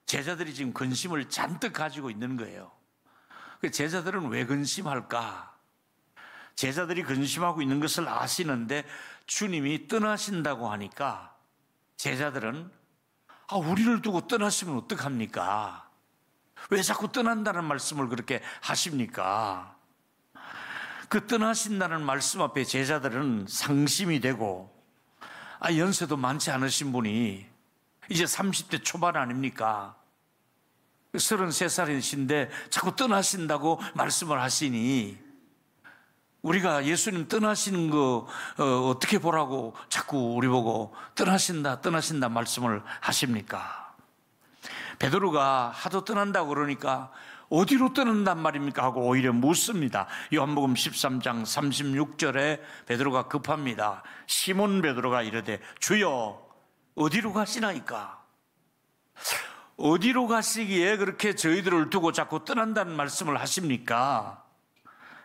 제자들이 지금 근심을 잔뜩 가지고 있는 거예요. 제자들은 왜 근심할까? 제자들이 근심하고 있는 것을 아시는데 주님이 떠나신다고 하니까 제자들은 우리를 두고 떠나시면 어떡합니까? 왜 자꾸 떠난다는 말씀을 그렇게 하십니까? 그 떠나신다는 말씀 앞에 제자들은 상심이 되고, 연세도 많지 않으신 분이 이제 30대 초반 아닙니까? 33살이신데 자꾸 떠나신다고 말씀을 하시니 우리가 예수님 떠나시는 거 어떻게 보라고 자꾸 우리 보고 떠나신다 말씀을 하십니까? 베드로가 하도 떠난다고 그러니까 어디로 떠난단 말입니까? 하고 오히려 묻습니다. 요한복음 13장 36절에 베드로가 급합니다. 시몬 베드로가 이르되 주여 어디로 가시나이까? 어디로 가시기에 그렇게 저희들을 두고 자꾸 떠난다는 말씀을 하십니까?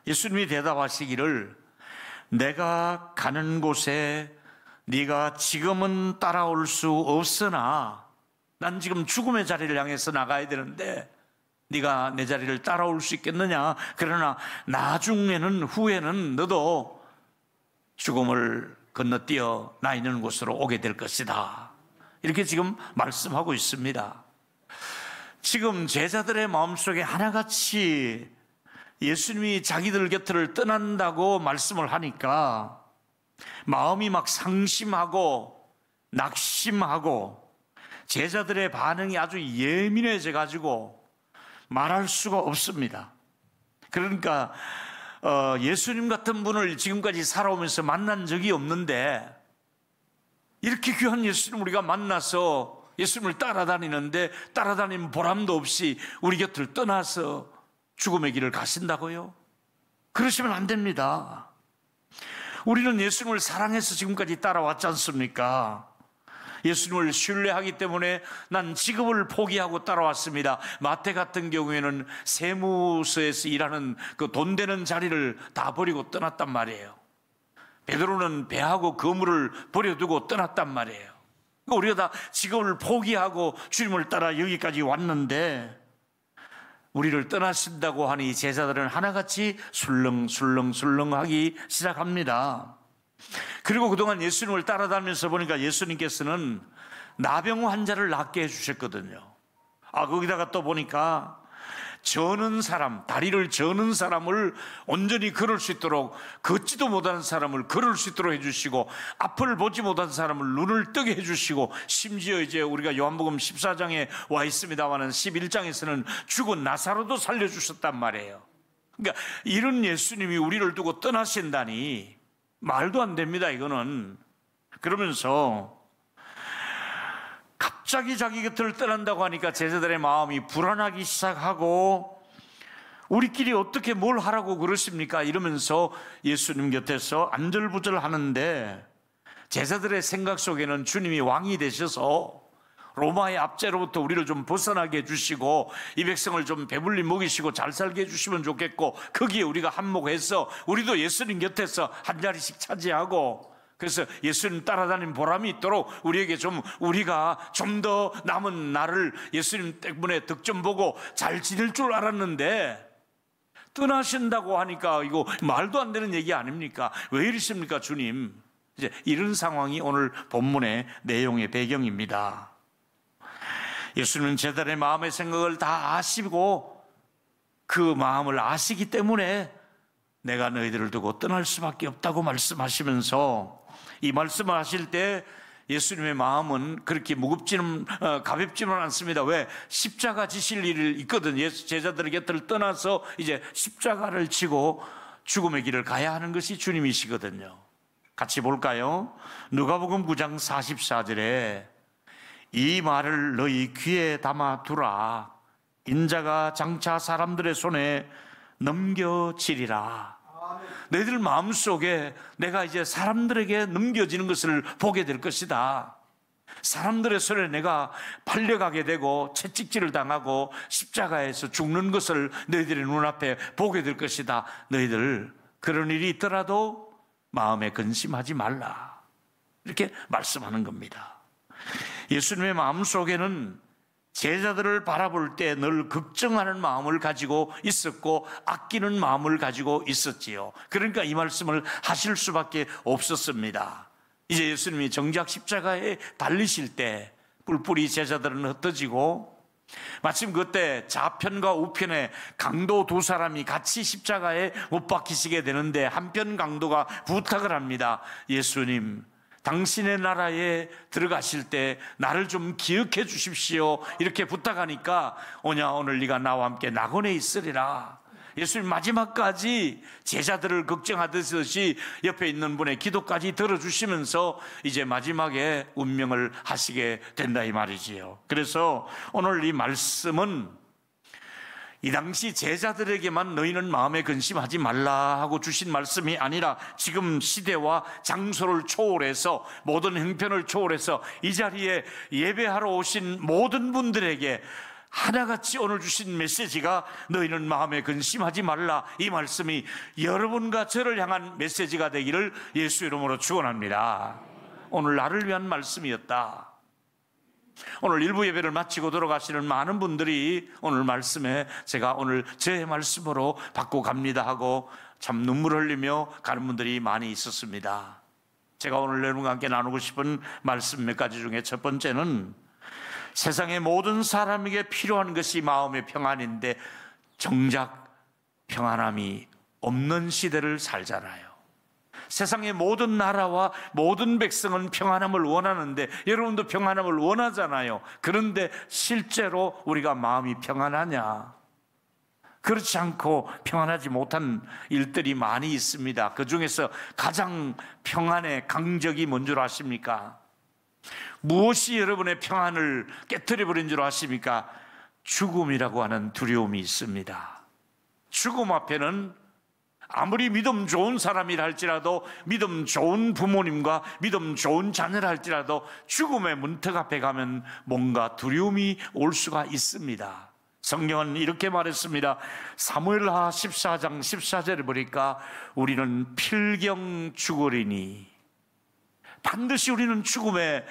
예수님이 대답하시기를 내가 가는 곳에 네가 지금은 따라올 수 없으나 난 지금 죽음의 자리를 향해서 나가야 되는데 네가 내 자리를 따라올 수 있겠느냐? 그러나 나중에는 후에는 너도 죽음을 건너뛰어 나 있는 곳으로 오게 될 것이다. 이렇게 지금 말씀하고 있습니다. 지금 제자들의 마음속에 하나같이 예수님이 자기들 곁을 떠난다고 말씀을 하니까 마음이 막 상심하고 낙심하고 제자들의 반응이 아주 예민해져 가지고 말할 수가 없습니다. 그러니까 예수님 같은 분을 지금까지 살아오면서 만난 적이 없는데 이렇게 귀한 예수님 우리가 만나서 예수님을 따라다니는데 따라다니는 보람도 없이 우리 곁을 떠나서 죽음의 길을 가신다고요? 그러시면 안 됩니다. 우리는 예수님을 사랑해서 지금까지 따라왔지 않습니까? 예수님을 신뢰하기 때문에 난 직업을 포기하고 따라왔습니다. 마태 같은 경우에는 세무서에서 일하는 그 돈 되는 자리를 다 버리고 떠났단 말이에요. 베드로는 배하고 그물을 버려두고 떠났단 말이에요. 우리가 다 직업을 포기하고 주님을 따라 여기까지 왔는데 우리를 떠나신다고 하니 제자들은 하나같이 술렁술렁하기 시작합니다. 그리고 그동안 예수님을 따라다니면서 보니까 예수님께서는 나병 환자를 낫게 해주셨거든요. 거기다가 또 보니까 저는 사람, 다리를 저는 사람을 온전히 걸을 수 있도록, 걷지도 못하는 사람을 걸을 수 있도록 해주시고, 앞을 보지 못한 사람을 눈을 뜨게 해주시고, 심지어 이제 우리가 요한복음 14장에 와 있습니다만은 11장에서는 죽은 나사로도 살려주셨단 말이에요. 그러니까 이런 예수님이 우리를 두고 떠나신다니 말도 안 됩니다, 이거는. 그러면서 갑자기 자기 곁을 떠난다고 하니까 제자들의 마음이 불안하기 시작하고 우리끼리 어떻게 뭘 하라고 그러십니까? 이러면서 예수님 곁에서 안절부절 하는데 제자들의 생각 속에는 주님이 왕이 되셔서 로마의 압제로부터 우리를 좀 벗어나게 해주시고 이 백성을 좀 배불리 먹이시고 잘 살게 해주시면 좋겠고 거기에 우리가 한몫해서 우리도 예수님 곁에서 한 자리씩 차지하고 그래서 예수님 따라다니는 보람이 있도록 우리가 좀 더 남은 날을 예수님 때문에 득점 보고 잘 지낼 줄 알았는데 떠나신다고 하니까 이거 말도 안 되는 얘기 아닙니까? 왜 이러십니까, 주님? 이제 이런 상황이 오늘 본문의 내용의 배경입니다. 예수님은 제자들의 마음의 생각을 다 아시고 그 마음을 아시기 때문에 내가 너희들을 두고 떠날 수밖에 없다고 말씀하시면서 이 말씀을 하실 때 예수님의 마음은 그렇게 가볍지는 않습니다. 왜? 십자가 지실 일이 있거든. 제자들의 곁을 떠나서 이제 십자가를 지고 죽음의 길을 가야 하는 것이 주님이시거든요. 같이 볼까요? 누가복음 9장 44절에 이 말을 너희 귀에 담아두라. 인자가 장차 사람들의 손에 넘겨지리라. 너희들 마음속에 내가 이제 사람들에게 넘겨지는 것을 보게 될 것이다. 사람들의 손에 내가 팔려가게 되고 채찍질을 당하고 십자가에서 죽는 것을 너희들의 눈앞에 보게 될 것이다. 너희들 그런 일이 있더라도 마음에 근심하지 말라. 이렇게 말씀하는 겁니다. 예수님의 마음속에는 제자들을 바라볼 때 늘 걱정하는 마음을 가지고 있었고 아끼는 마음을 가지고 있었지요. 그러니까 이 말씀을 하실 수밖에 없었습니다. 이제 예수님이 정작 십자가에 달리실 때 뿔뿔이 제자들은 흩어지고, 마침 그때 좌편과 우편에 강도 두 사람이 같이 십자가에 못 박히시게 되는데, 한편 강도가 부탁을 합니다. 예수님, 당신의 나라에 들어가실 때 나를 좀 기억해 주십시오. 이렇게 부탁하니까, 오냐 오늘 네가 나와 함께 낙원에 있으리라. 예수님 마지막까지 제자들을 걱정하듯이 옆에 있는 분의 기도까지 들어주시면서 이제 마지막에 운명을 하시게 된다 이 말이지요. 그래서 오늘 이 말씀은 이 당시 제자들에게만 너희는 마음에 근심하지 말라 하고 주신 말씀이 아니라, 지금 시대와 장소를 초월해서, 모든 형편을 초월해서 이 자리에 예배하러 오신 모든 분들에게 하나같이 오늘 주신 메시지가 너희는 마음에 근심하지 말라, 이 말씀이 여러분과 저를 향한 메시지가 되기를 예수 이름으로 축원합니다. 오늘 나를 위한 말씀이었다. 오늘 일부 예배를 마치고 돌아가시는 많은 분들이 오늘 말씀에 제가 오늘 제 말씀으로 받고 갑니다 하고 참 눈물 흘리며 가는 분들이 많이 있었습니다. 제가 오늘 여러분과 함께 나누고 싶은 말씀 몇 가지 중에 첫 번째는, 세상의 모든 사람에게 필요한 것이 마음의 평안인데 정작 평안함이 없는 시대를 살잖아요. 세상의 모든 나라와 모든 백성은 평안함을 원하는데, 여러분도 평안함을 원하잖아요. 그런데 실제로 우리가 마음이 평안하냐? 그렇지 않고 평안하지 못한 일들이 많이 있습니다. 그 중에서 가장 평안의 강적이 뭔 줄 아십니까? 무엇이 여러분의 평안을 깨트려버린 줄 아십니까? 죽음이라고 하는 두려움이 있습니다. 죽음 앞에는 아무리 믿음 좋은 사람이라 할지라도, 믿음 좋은 부모님과 믿음 좋은 자녀라 할지라도 죽음의 문턱 앞에 가면 뭔가 두려움이 올 수가 있습니다. 성경은 이렇게 말했습니다. 사무엘하 14장 14절에 보니까 우리는 필경 죽으리니, 반드시 우리는 죽음의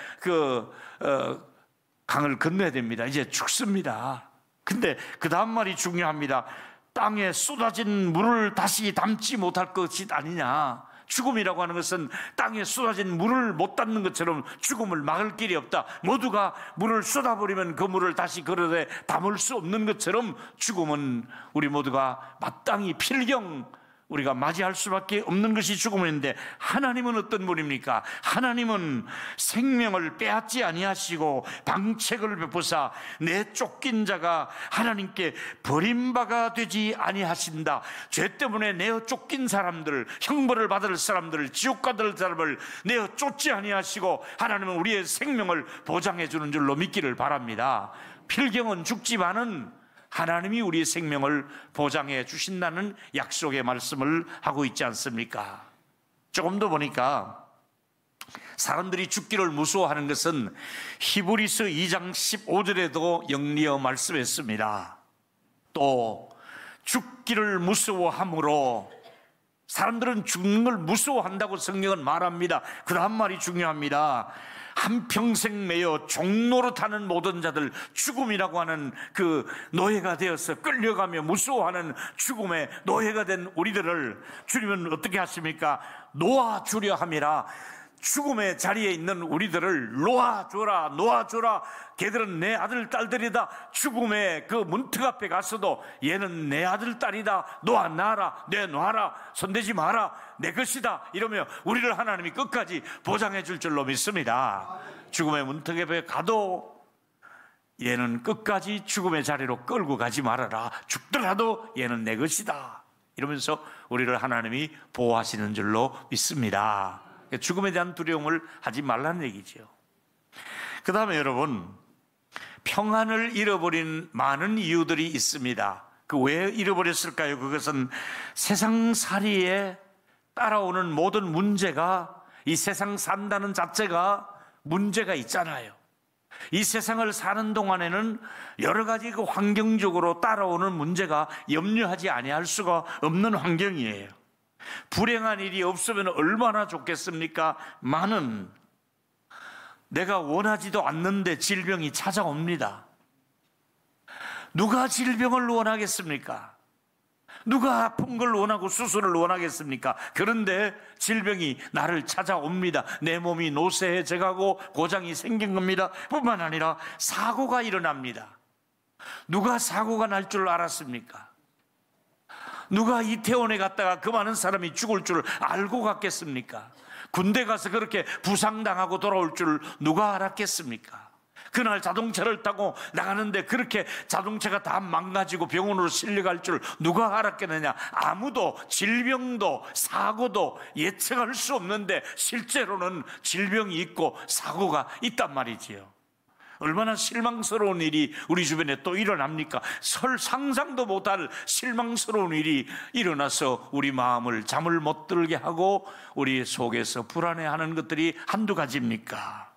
강을 건너야 됩니다. 이제 죽습니다. 근데 그 다음 말이 중요합니다. 땅에 쏟아진 물을 다시 담지 못할 것이 아니냐. 죽음이라고 하는 것은 땅에 쏟아진 물을 못 담는 것처럼 죽음을 막을 길이 없다. 모두가 물을 쏟아버리면 그 물을 다시 그릇에 담을 수 없는 것처럼 죽음은 우리 모두가 마땅히 필경 우리가 맞이할 수밖에 없는 것이 죽음인데, 하나님은 어떤 분입니까? 하나님은 생명을 빼앗지 아니하시고 방책을 베푸사 내 쫓긴 자가 하나님께 버림바가 되지 아니하신다. 죄 때문에 내어 쫓긴 사람들, 형벌을 받을 사람들, 지옥 가들 사람을 내어 쫓지 아니하시고 하나님은 우리의 생명을 보장해 주는 줄로 믿기를 바랍니다. 필경은 죽지만은 하나님이 우리의 생명을 보장해 주신다는 약속의 말씀을 하고 있지 않습니까? 조금 더 보니까 사람들이 죽기를 무서워하는 것은 히브리서 2장 15절에도 영리어 말씀했습니다. 또 죽기를 무서워함으로, 사람들은 죽는 걸 무서워한다고 성경은 말합니다. 그 다음 말이 중요합니다. 한평생 매여 종노릇하는 모든 자들, 죽음이라고 하는 그 노예가 되어서 끌려가며 무서워하는 죽음의 노예가 된 우리들을 주님은 어떻게 하십니까? 놓아주려 함이라. 죽음의 자리에 있는 우리들을 놓아줘라, 놓아줘라. 걔들은 내 아들 딸들이다. 죽음의 그 문턱 앞에 가서도 얘는 내 아들 딸이다. 놓아놔라, 내놔라, 손대지 마라, 내 것이다. 이러며 우리를 하나님이 끝까지 보장해 줄 줄로 믿습니다. 죽음의 문턱에 가도 얘는 끝까지 죽음의 자리로 끌고 가지 말아라. 죽더라도 얘는 내 것이다. 이러면서 우리를 하나님이 보호하시는 줄로 믿습니다. 죽음에 대한 두려움을 하지 말라는 얘기죠. 그 다음에 여러분, 평안을 잃어버린 많은 이유들이 있습니다. 그 왜 잃어버렸을까요? 그것은 세상살이에 따라오는 모든 문제가, 이 세상 산다는 자체가 문제가 있잖아요. 이 세상을 사는 동안에는 여러 가지 그 환경적으로 따라오는 문제가 염려하지 아니할 수가 없는 환경이에요. 불행한 일이 없으면 얼마나 좋겠습니까? 많은, 내가 원하지도 않는데 질병이 찾아옵니다. 누가 질병을 원하겠습니까? 누가 아픈 걸 원하고 수술을 원하겠습니까? 그런데 질병이 나를 찾아옵니다. 내 몸이 노쇠해져 가고 고장이 생긴 겁니다. 뿐만 아니라 사고가 일어납니다. 누가 사고가 날 줄 알았습니까? 누가 이태원에 갔다가 그 많은 사람이 죽을 줄 알고 갔겠습니까? 군대 가서 그렇게 부상당하고 돌아올 줄 누가 알았겠습니까? 그날 자동차를 타고 나가는데 그렇게 자동차가 다 망가지고 병원으로 실려갈 줄 누가 알았겠느냐? 아무도. 질병도 사고도 예측할 수 없는데 실제로는 질병이 있고 사고가 있단 말이지요. 얼마나 실망스러운 일이 우리 주변에 또 일어납니까? 상상도 못할 실망스러운 일이 일어나서 우리 마음을 잠을 못 들게 하고 우리 속에서 불안해하는 것들이 한두 가지입니까?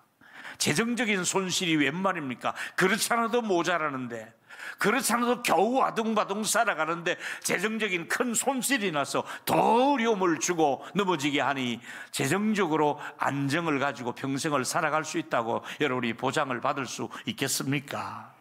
재정적인 손실이 웬 말입니까? 그렇지 않아도 모자라는데, 그렇지 않아도 겨우 아둥바둥 살아가는데 재정적인 큰 손실이 나서 더 어려움을 주고 넘어지게 하니 재정적으로 안정을 가지고 평생을 살아갈 수 있다고 여러분이 보장을 받을 수 있겠습니까?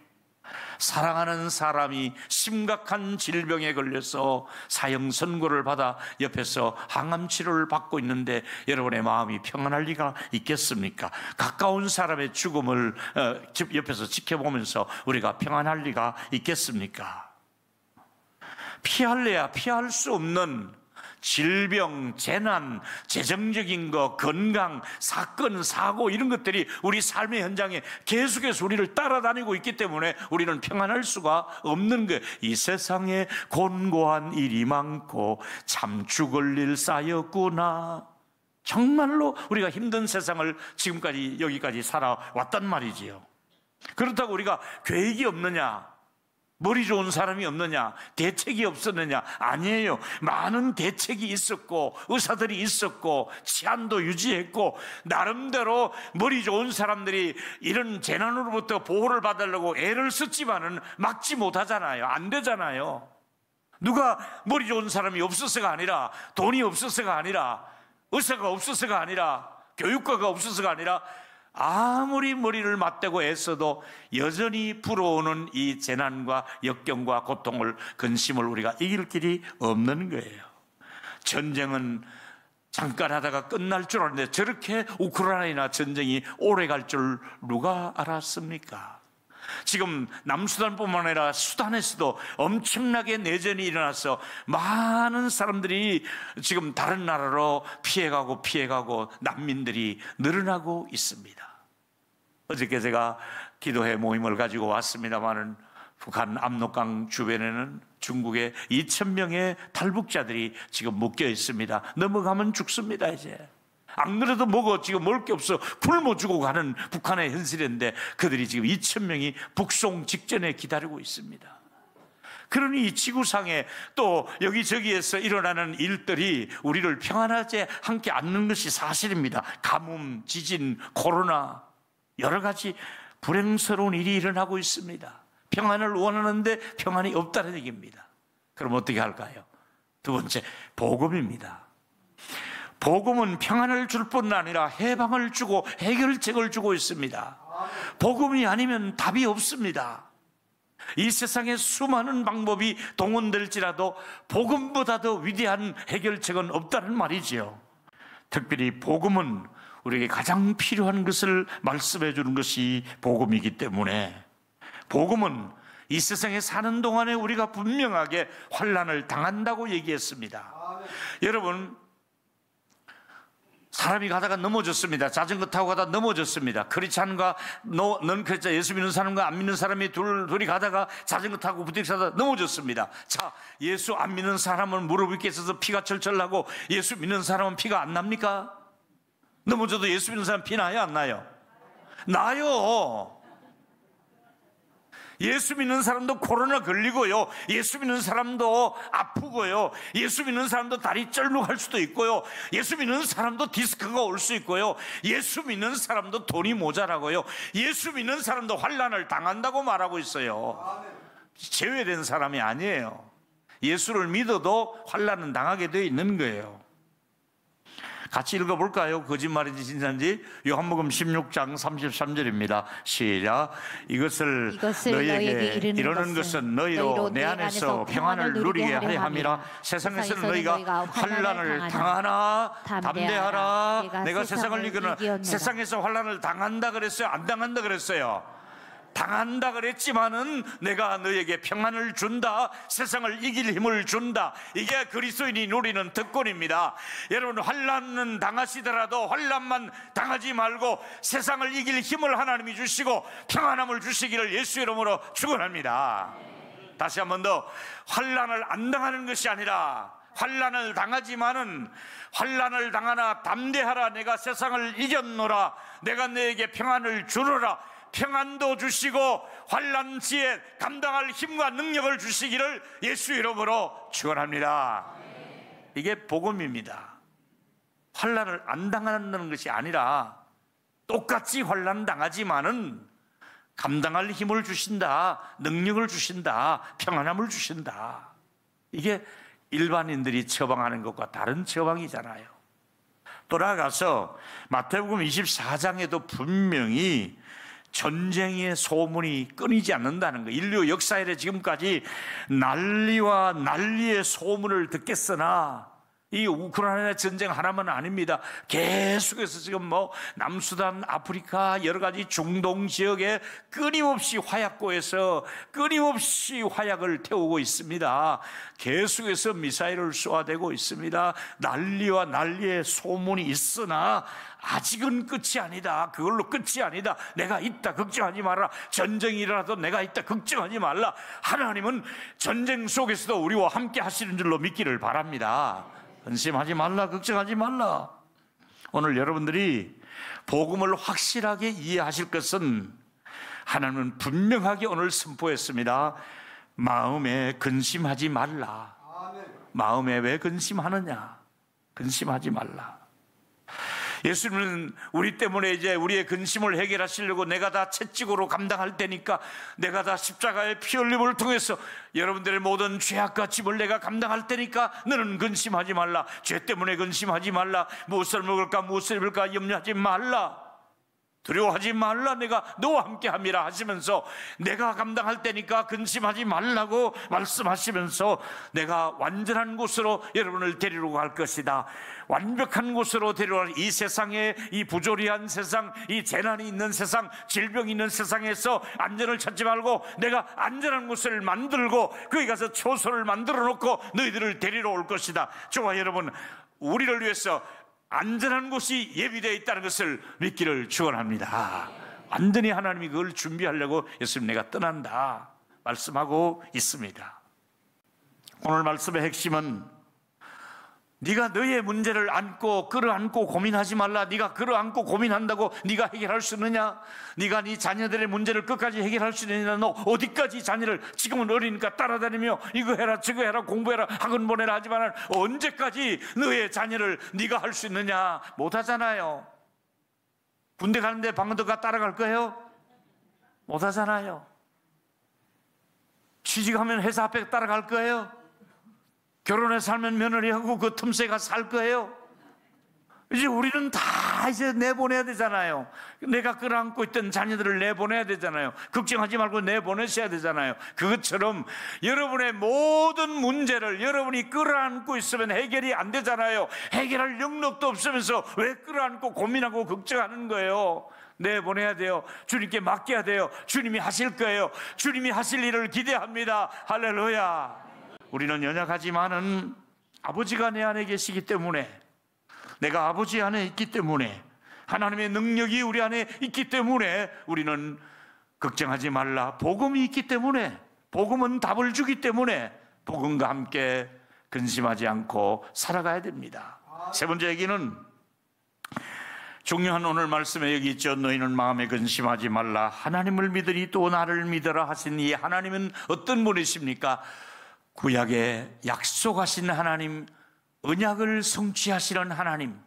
사랑하는 사람이 심각한 질병에 걸려서 사형 선고를 받아 옆에서 항암 치료를 받고 있는데 여러분의 마음이 평안할 리가 있겠습니까? 가까운 사람의 죽음을 옆에서 지켜보면서 우리가 평안할 리가 있겠습니까? 피할래야 피할 수 없는 질병, 재난, 재정적인 것, 건강, 사건, 사고 이런 것들이 우리 삶의 현장에 계속해서 우리를 따라다니고 있기 때문에 우리는 평안할 수가 없는 거예요. 이 세상에 곤고한 일이 많고 참 죽을 일 쌓였구나. 정말로 우리가 힘든 세상을 지금까지 여기까지 살아왔단 말이지요. 그렇다고 우리가 계획이 없느냐? 머리 좋은 사람이 없느냐? 대책이 없었느냐? 아니에요. 많은 대책이 있었고 의사들이 있었고 치안도 유지했고 나름대로 머리 좋은 사람들이 이런 재난으로부터 보호를 받으려고 애를 썼지만은 막지 못하잖아요. 안 되잖아요. 누가 머리 좋은 사람이 없어서가 아니라, 돈이 없어서가 아니라, 의사가 없어서가 아니라, 교육과가 없어서가 아니라 아무리 머리를 맞대고 애써도 여전히 불어오는 이 재난과 역경과 고통을, 근심을 우리가 이길 길이 없는 거예요. 전쟁은 잠깐 하다가 끝날 줄 알았는데 저렇게 우크라이나 전쟁이 오래 갈 줄 누가 알았습니까? 지금 남수단뿐만 아니라 수단에서도 엄청나게 내전이 일어나서 많은 사람들이 지금 다른 나라로 피해가고 난민들이 늘어나고 있습니다. 어저께 제가 기도회 모임을 가지고 왔습니다마는 북한 압록강 주변에는 중국의 2,000명의 탈북자들이 지금 묶여 있습니다. 넘어가면 죽습니다. 이제 안 그래도 지금 먹을 게 없어 굶어 죽고 가는 북한의 현실인데 그들이 지금 2,000명이 북송 직전에 기다리고 있습니다. 그러니 이 지구상에 또 여기저기에서 일어나는 일들이 우리를 평안하지 않게 않는 것이 사실입니다. 가뭄, 지진, 코로나 여러 가지 불행스러운 일이 일어나고 있습니다. 평안을 원하는데 평안이 없다는 얘기입니다. 그럼 어떻게 할까요? 두 번째, 복음입니다. 복음은 평안을 줄 뿐 아니라 해방을 주고 해결책을 주고 있습니다. 복음이 아니면 답이 없습니다. 이 세상에 수많은 방법이 동원될지라도 복음보다 더 위대한 해결책은 없다는 말이지요. 특별히 복음은 우리에게 가장 필요한 것을 말씀해 주는 것이 복음이기 때문에 복음은 이 세상에 사는 동안에 우리가 분명하게 환난을 당한다고 얘기했습니다. 여러분, 사람이 가다가 넘어졌습니다. 자전거 타고 가다 넘어졌습니다. 크리스찬과 넌 크리스찬, 예수 믿는 사람과 안 믿는 사람이 둘이 가다가 자전거 타고 부딪혀서 넘어졌습니다. 자, 예수 안 믿는 사람은 무릎 위에 있어서 피가 철철 나고 예수 믿는 사람은 피가 안 납니까? 넘어져도 예수 믿는 사람 피 나요, 안 나요? 나요. 예수 믿는 사람도 코로나 걸리고요. 예수 믿는 사람도 아프고요. 예수 믿는 사람도 다리 쩔룩할 수도 있고요. 예수 믿는 사람도 디스크가 올 수 있고요. 예수 믿는 사람도 돈이 모자라고요. 예수 믿는 사람도 환난을 당한다고 말하고 있어요. 제외된 사람이 아니에요. 예수를 믿어도 환난은 당하게 되어 있는 거예요. 같이 읽어볼까요? 거짓말인지 진짜인지. 요한복음 16장 33절입니다. 시작. 이것을 너희에게 이르는 것은 너희로 내 안에서 평안을 누리게 하려 함이라. 세상에서는 너희가 환난을 당하나 담대하라. 내가 세상을 이기노라. 세상에서 환난을 당한다 그랬어요? 안 당한다 그랬어요? 당한다 그랬지만은 내가 너에게 평안을 준다, 세상을 이길 힘을 준다. 이게 그리스도인이 누리는 특권입니다. 여러분, 환난은 당하시더라도 환난만 당하지 말고 세상을 이길 힘을 하나님이 주시고 평안함을 주시기를 예수 이름으로 축원합니다. 다시 한 번 더, 환난을 안 당하는 것이 아니라 환난을 당하지만은 환난을 당하나 담대하라. 내가 세상을 이겼노라. 내가 너에게 평안을 주노라. 평안도 주시고 환난 시에 감당할 힘과 능력을 주시기를 예수 이름으로 축원합니다. 이게 복음입니다. 환난을 안 당하는 것이 아니라 똑같이 환난 당하지만은 감당할 힘을 주신다, 능력을 주신다, 평안함을 주신다. 이게 일반인들이 처방하는 것과 다른 처방이잖아요. 돌아가서 마태복음 24장에도 분명히 전쟁의 소문이 끊이지 않는다는 거. 인류 역사 이래 지금까지 난리와 난리의 소문을 듣겠으나 이 우크라이나 전쟁 하나만 아닙니다. 계속해서 지금 남수단, 아프리카, 여러 가지 중동 지역에 끊임없이 화약고에서 끊임없이 화약을 태우고 있습니다. 계속해서 미사일을 쏘아대고 있습니다. 난리와 난리의 소문이 있으나 아직은 끝이 아니다. 그걸로 끝이 아니다. 내가 있다, 걱정하지 마라. 전쟁이 일어나도 내가 있다, 걱정하지 말라. 하나님은 전쟁 속에서도 우리와 함께 하시는 줄로 믿기를 바랍니다. 근심하지 말라, 걱정하지 말라. 오늘 여러분들이 복음을 확실하게 이해하실 것은 하나님은 분명하게 오늘 선포했습니다. 마음에 근심하지 말라. 마음에 왜 근심하느냐? 근심하지 말라. 예수님은 우리 때문에 이제 우리의 근심을 해결하시려고 내가 다 채찍으로 감당할 테니까, 내가 다 십자가의 피 흘림을 통해서 여러분들의 모든 죄악과 짐을 내가 감당할 테니까 너는 근심하지 말라. 죄 때문에 근심하지 말라. 무엇을 먹을까 무엇을 입을까 염려하지 말라. 두려워하지 말라. 내가 너와 함께 함이라 하시면서 내가 감당할 테니까 근심하지 말라고 말씀하시면서 내가 완전한 곳으로 여러분을 데리러 갈 것이다. 완벽한 곳으로 데려갈, 이 세상에, 이 부조리한 세상, 이 재난이 있는 세상, 질병이 있는 세상에서 안전을 찾지 말고 내가 안전한 곳을 만들고 거기 가서 초소를 만들어 놓고 너희들을 데리러 올 것이다. 저와 여러분, 우리를 위해서 안전한 곳이 예비되어 있다는 것을 믿기를 축원합니다. 완전히 하나님이 그걸 준비하려고 예수님 내가 떠난다 말씀하고 있습니다. 오늘 말씀의 핵심은 네가 너의 문제를 안고 끌어안고 고민하지 말라. 네가 끌어안고 고민한다고 네가 해결할 수 있느냐? 네가 네 자녀들의 문제를 끝까지 해결할 수 있느냐? 너 어디까지 자녀를, 지금은 어리니까 따라다니며 이거 해라 저거 해라 공부해라 학원 보내라 하지만 언제까지 너의 자녀를 네가 할 수 있느냐? 못하잖아요. 군대 가는데 방도가 따라갈 거예요? 못하잖아요. 취직하면 회사 앞에 따라갈 거예요? 결혼해 살면 며느리하고 그 틈새가 살 거예요? 이제 우리는 다 이제 내보내야 되잖아요. 내가 끌어안고 있던 자녀들을 내보내야 되잖아요. 걱정하지 말고 내보내셔야 되잖아요. 그것처럼 여러분의 모든 문제를 여러분이 끌어안고 있으면 해결이 안 되잖아요. 해결할 영역도 없으면서 왜 끌어안고 고민하고 걱정하는 거예요? 내보내야 돼요. 주님께 맡겨야 돼요. 주님이 하실 거예요. 주님이 하실 일을 기대합니다. 할렐루야. 우리는 연약하지만은 아버지가 내 안에 계시기 때문에, 내가 아버지 안에 있기 때문에, 하나님의 능력이 우리 안에 있기 때문에 우리는 걱정하지 말라. 복음이 있기 때문에, 복음은 답을 주기 때문에 복음과 함께 근심하지 않고 살아가야 됩니다. 세 번째 얘기는 중요한 오늘 말씀에 여기 있죠. 너희는 마음에 근심하지 말라. 하나님을 믿으니 또 나를 믿으라 하신 이 하나님은 어떤 분이십니까? 구약에 약속하신 하나님, 언약을 성취하시는 하나님.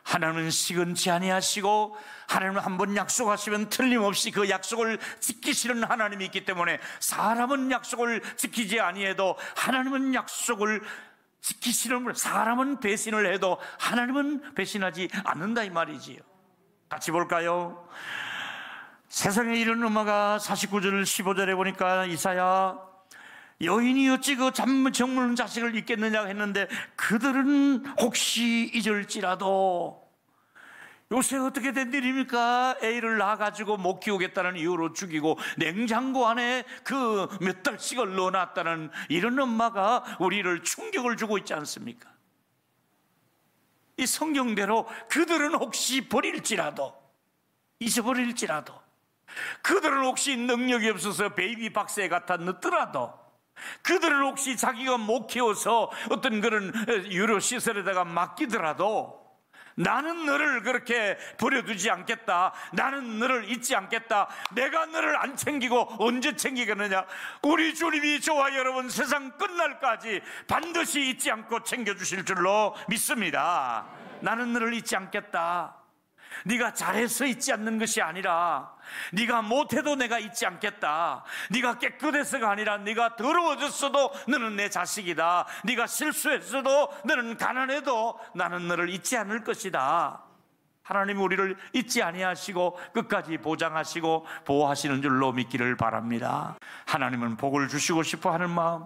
하나님은 시건치 아니하시고 하나님은 한번 약속하시면 틀림없이 그 약속을 지키시는 하나님이 있기 때문에 사람은 약속을 지키지 아니해도 하나님은 약속을 지키시는 분, 사람은 배신을 해도 하나님은 배신하지 않는다 이 말이지요. 같이 볼까요? 세상에 이런 음화가 49절 15절에 보니까 이사야, 여인이 어찌 그 정물 자식을 잊겠느냐 했는데 그들은 혹시 잊을지라도. 요새 어떻게 된 일입니까? 애를 낳아가지고 못 키우겠다는 이유로 죽이고 냉장고 안에 그 몇 달씩을 넣어놨다는 이런 엄마가 우리를 충격을 주고 있지 않습니까? 이 성경대로 그들은 혹시 버릴지라도, 잊어버릴지라도, 그들은 혹시 능력이 없어서 베이비 박스에 갖다 넣더라도, 그들은 혹시 자기가 못 키워서 어떤 그런 유료 시설에다가 맡기더라도 나는 너를 그렇게 버려두지 않겠다, 나는 너를 잊지 않겠다, 내가 너를 안 챙기고 언제 챙기겠느냐. 우리 주님이 저와 여러분 세상 끝날까지 반드시 잊지 않고 챙겨주실 줄로 믿습니다. 나는 너를 잊지 않겠다. 네가 잘해서 잊지 않는 것이 아니라 네가 못해도 내가 잊지 않겠다. 네가 깨끗해서가 아니라 네가 더러워졌어도 너는 내 자식이다. 네가 실수했어도 너는 가난해도 나는 너를 잊지 않을 것이다. 하나님 우리를 잊지 아니하시고 끝까지 보장하시고 보호하시는 줄로 믿기를 바랍니다. 하나님은 복을 주시고 싶어 하는 마음,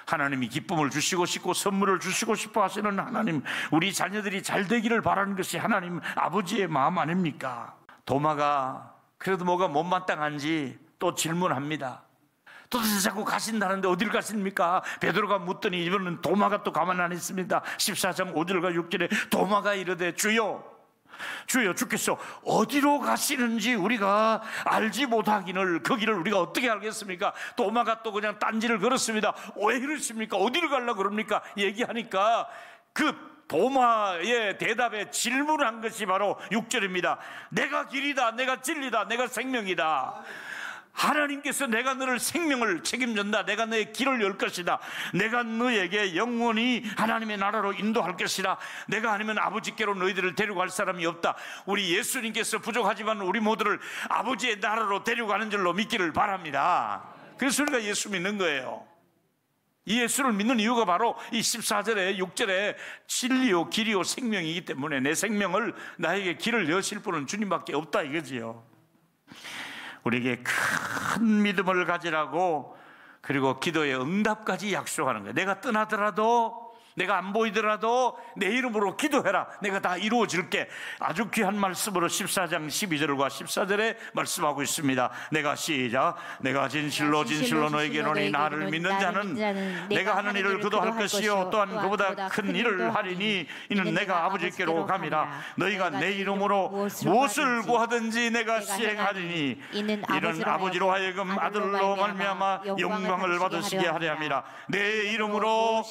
하나님이 기쁨을 주시고 싶고 선물을 주시고 싶어 하시는 하나님, 우리 자녀들이 잘 되기를 바라는 것이 하나님 아버지의 마음 아닙니까? 도마가 그래도 뭐가 못마땅한지 또 질문합니다. 도대체 자꾸 가신다는데 어딜 가십니까? 베드로가 묻더니 이번은 도마가 또 가만 안 있습니다. 14장 5절과 6절에 도마가 이르되 주여 주께서 어디로 가시는지 우리가 알지 못하기를 거기를 우리가 어떻게 알겠습니까? 도마가 또 그냥 딴지를 걸었습니다. 왜 이러십니까? 어디로 가려고 그럽니까? 얘기하니까 그 도마의 대답에 질문을 한 것이 바로 6절입니다. 내가 길이다, 내가 진리다, 내가 생명이다. 하나님께서 내가 너를 생명을 책임진다. 내가 너의 길을 열 것이다. 내가 너에게 영원히 하나님의 나라로 인도할 것이다. 내가 아니면 아버지께로 너희들을 데려갈 사람이 없다. 우리 예수님께서 부족하지만 우리 모두를 아버지의 나라로 데려가는 줄로 믿기를 바랍니다. 그래서 우리가 예수 믿는 거예요. 이 예수를 믿는 이유가 바로 이 14절에 6절에 진리요 길이요 생명이기 때문에 내 생명을 나에게 길을 여실 분은 주님밖에 없다 이거지요. 우리에게 큰 믿음을 가지라고, 그리고 기도의 응답까지 약속하는 거예요. 내가 떠나더라도, 내가 안 보이더라도 내 이름으로 기도해라. 내가 다 이루어질게. 아주 귀한 말씀으로 14장 12절과 14절에 말씀하고 있습니다. 내가 시작. 내가 진실로 너에게 이르노니 나를 믿는 자는 내가 하는 일을 그도 할 것이요 또한 그보다 큰 일을 하리니 이는 내가 아버지께로 감이라. 너희가 내 이름으로 무엇을 구하든지 내가 시행하리니 이는 아버지로 하여금 아들로 말미암아 영광을 받으시게 하려 함이라. 내 이름으로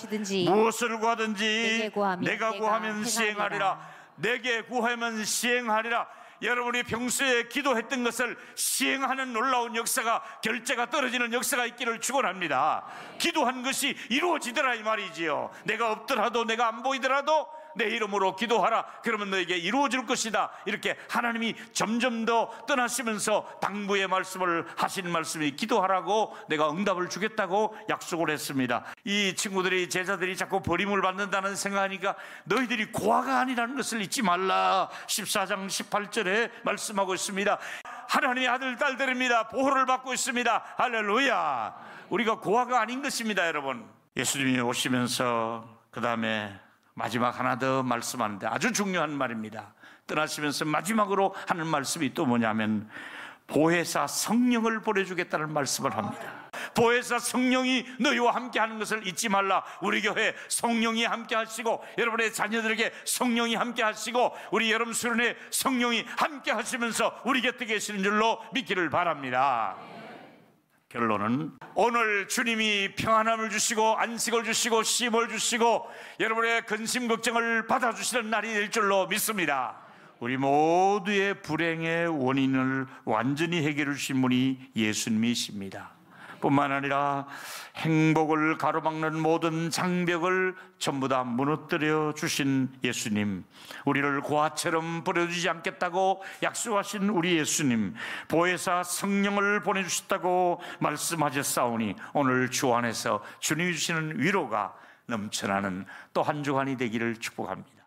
무엇을 구하든지 내가 구하면 시행하리라. 내게 구하면 시행하리라. 여러분이 평소에 기도했던 것을 시행하는 놀라운 역사가, 결제가 떨어지는 역사가 있기를 축원합니다. 기도한 것이 이루어지더라 이 말이지요. 내가 없더라도, 내가 안 보이더라도 내 이름으로 기도하라. 그러면 너에게 이루어질 것이다. 이렇게 하나님이 점점 더 떠나시면서 당부의 말씀을 하신 말씀이 기도하라고 내가 응답을 주겠다고 약속을 했습니다. 이 친구들이, 제자들이 자꾸 버림을 받는다는 생각하니까 너희들이 고아가 아니라는 것을 잊지 말라. 14장 18절에 말씀하고 있습니다. 하나님의 아들 딸들입니다. 보호를 받고 있습니다. 할렐루야. 우리가 고아가 아닌 것입니다. 여러분, 예수님이 오시면서 그 다음에 마지막 하나 더 말씀하는데 아주 중요한 말입니다. 떠나시면서 마지막으로 하는 말씀이 또 뭐냐면 보혜사 성령을 보내주겠다는 말씀을 합니다. 보혜사 성령이 너희와 함께 하는 것을 잊지 말라. 우리 교회 성령이 함께 하시고, 여러분의 자녀들에게 성령이 함께 하시고, 우리 여름 수련회 성령이 함께 하시면서 우리 곁에 계시는 줄로 믿기를 바랍니다. 결론은 오늘 주님이 평안함을 주시고 안식을 주시고 쉼을 주시고 여러분의 근심 걱정을 받아주시는 날이 될 줄로 믿습니다. 우리 모두의 불행의 원인을 완전히 해결해 주신 분이 예수님이십니다. 뿐만 아니라 행복을 가로막는 모든 장벽을 전부 다 무너뜨려 주신 예수님, 우리를 고아처럼 버려두지 않겠다고 약속하신 우리 예수님, 보혜사 성령을 보내주셨다고 말씀하셨사오니 오늘 주 안에서 주님이 주시는 위로가 넘쳐나는 또 한 주간이 되기를 축복합니다.